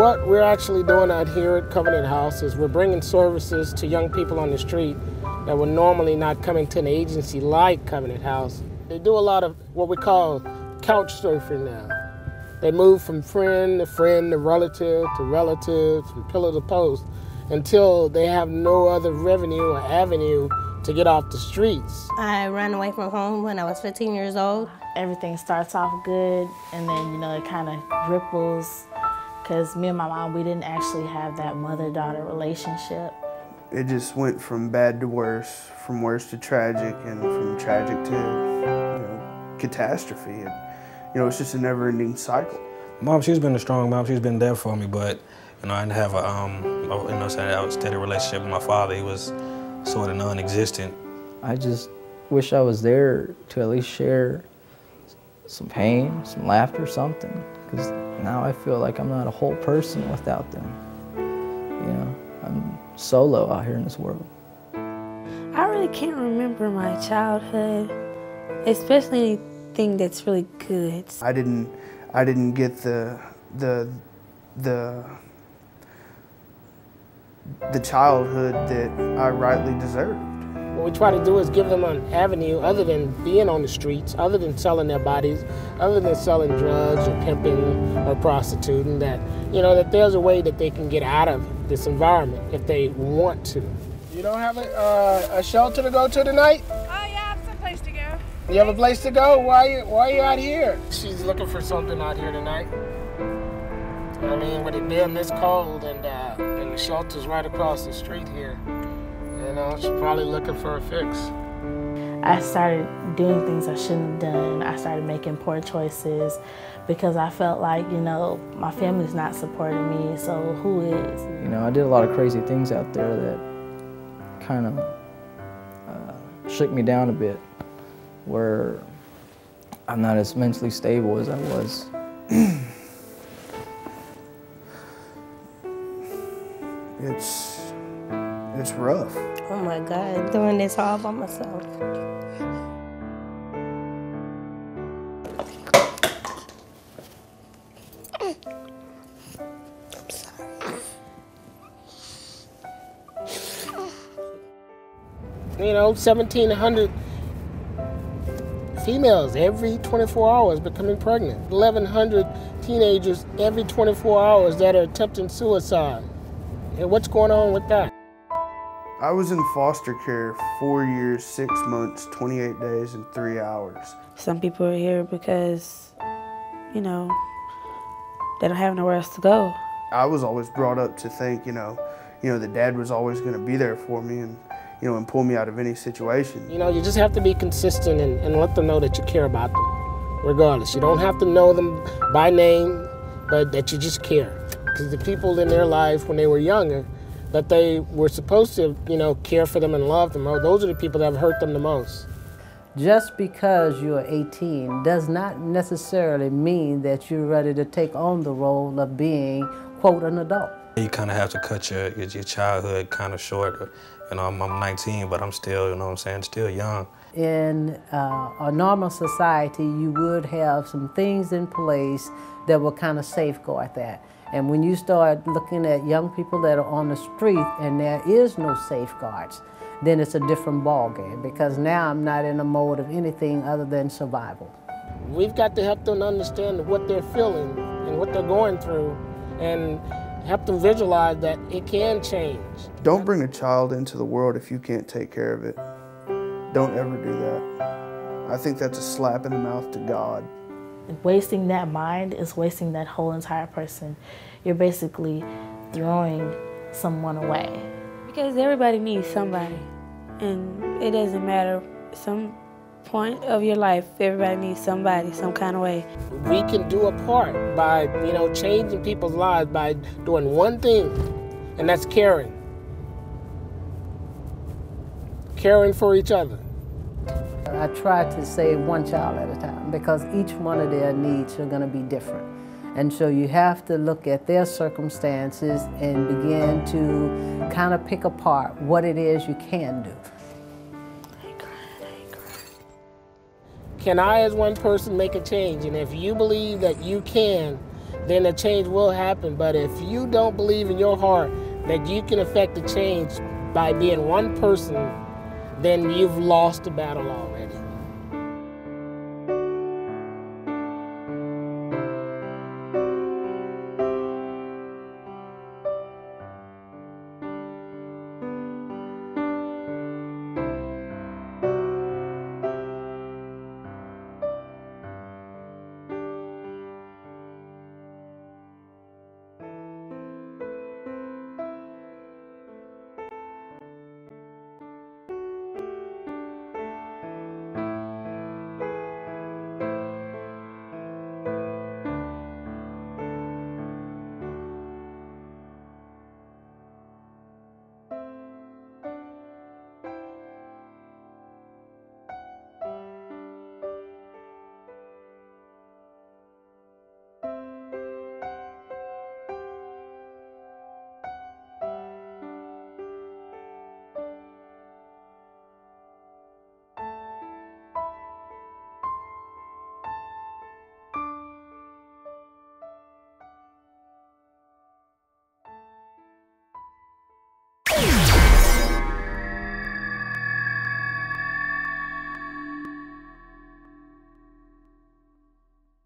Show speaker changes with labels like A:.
A: what we're actually doing out here at Covenant House is we're bringing services to young people on the street that would normally not coming to an agency like Covenant House. They do a lot of what we call couch surfing now. They move from friend to friend to relative, from pillar to post, until they have no other revenue or avenue to get off the streets.
B: I ran away from home when I was 15 years old.
C: Everything starts off good, and then, it kind of ripples, because me and my mom, we didn't actually have that mother-daughter relationship.
D: It just went from bad to worse, from worse to tragic, and from tragic to, catastrophe. It's just a never-ending cycle.
E: Mom, she's been a strong mom. She's been there for me, but I didn't have a steady relationship with my father. He was sort of non-existent.
F: I just wish I was there to at least share some pain, some laughter, something. Because now I feel like I'm not a whole person without them. I'm solo out here in this world.
G: I really can't remember my childhood, especially anything that's really good.
D: I didn't get the childhood that I rightly deserved.
A: What we try to do is give them an avenue other than being on the streets, other than selling their bodies, other than selling drugs or pimping or prostituting, that there's a way that they can get out of this environment if they want to. You don't have a shelter to go to tonight?
H: Oh yeah, I have some place to go.
A: You have a place to go? Why are you out here? She's looking for something out here tonight. With it being this cold and the shelter's right across the street here, she's probably looking for a fix.
C: I started doing things I shouldn't have done. I started making poor choices because I felt like, my family's not supporting me, so who is?
F: I did a lot of crazy things out there that kind of shook me down a bit, where I'm not as mentally stable as I was.
D: It's rough.
B: Oh my God, doing this all by myself. I'm sorry.
A: 1,700 females every 24 hours becoming pregnant. 1,100 teenagers every 24 hours that are attempting suicide. And what's going on with that?
D: I was in foster care 4 years, 6 months, 28 days, and 3 hours.
G: Some people are here because, they don't have nowhere else to go.
D: I was always brought up to think, that Dad was always going to be there for me and pull me out of any situation.
A: You just have to be consistent and let them know that you care about them, regardless. You don't have to know them by name, but that you just care. Because the people in their life when they were younger, that they were supposed to, care for them and love them, those are the people that have hurt them the most.
I: Just because you're 18 does not necessarily mean that you're ready to take on the role of being, quote, an adult.
E: You kind of have to cut your childhood kind of short. I'm 19, but I'm still, still young.
I: In a normal society, you would have some things in place that will kind of safeguard that. And when you start looking at young people that are on the street and there is no safeguards, then it's a different ballgame, because now I'm not in a mode of anything other than survival.
A: We've got to help them understand what they're feeling and what they're going through, and help them visualize that it can change.
D: Don't bring a child into the world if you can't take care of it. Don't ever do that. I think that's a slap in the mouth to God.
C: Wasting that mind is wasting that whole entire person. You're basically throwing someone away.
G: Because everybody needs somebody, and it doesn't matter, some point of your life, everybody needs somebody, some kind of way.
A: We can do a part by, changing people's lives by doing one thing, and that's caring. Caring for each other.
I: I try to save one child at a time, because each one of their needs are going to be different. And so you have to look at their circumstances and begin to kind of pick apart what it is you can do.
A: Can I, as one person, make a change? And if you believe that you can, then the change will happen. But if you don't believe in your heart that you can affect the change by being one person, then you've lost the battle already.